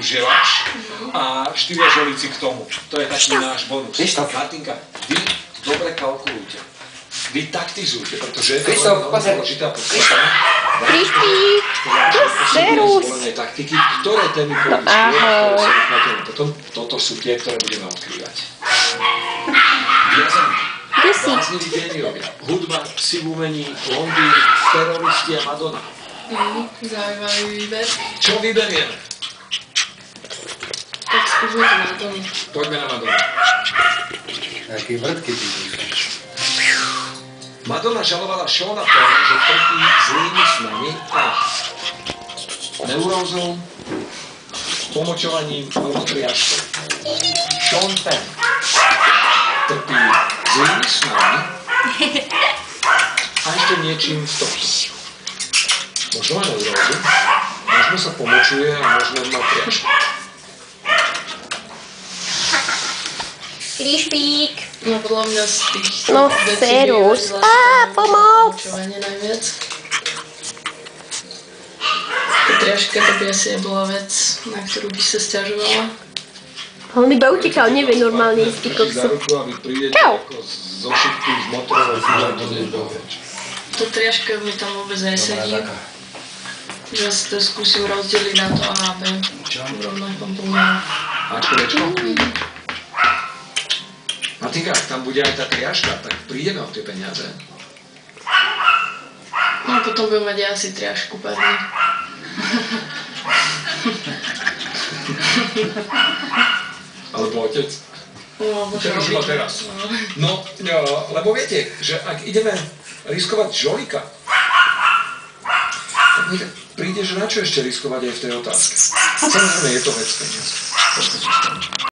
želaš a 4 žolíci k tomu. To je taký náš bonus. Martinka, vy dobre kalkulujte. Vy taktizujte, pretože je to veľmi dôležitá podstata. Krištík, serus. Taktiky, ktoré témy pôjdu skôr, potom toto sú tie, ktoré budeme odkrývať. Bláznivý géniovia, hudba, psi v umení, Londýn, teroristi a Madonna. Zaujímavý výber. Čo vyberieme? Tak skúsme to Madonu. Poďme na Madonu. Aký vrtky ty píšeš. Madonna žalovala Seana Penna, že trpí zlými snami a neurózou, pomočovaním alebo triažkou. Sean Penn trpí zlými snami a ešte niečím v tom. Možno má neurózu, možno sa pomočuje a možno má triažku. Krištík. No podľa mňa z tých No, serus. Pomoc. Pomočovanie najviac. Triažka to by asi nebola vec, na ktorú by sa sťažovala. On iba utekal, nevie normálne ísť, ty kokso. Čau. To triažka mi tam vôbec nesedí. Že si to skúsim rozdeliť na to A a B. V rovnakom pomeru. Ačko, Bčko? Martinka, ak tam bude aj tá triažka, tak prídeme o tie peniaze. No potom budem mať asi triažku, pevne. Alebo otec. No, Ten už iba teraz. No, lebo viete, že ak ideme riskovať žolika, tak mi príde, že na čo ešte riskovať aj v tej otázke. Samozrejme, je to vec peniaz.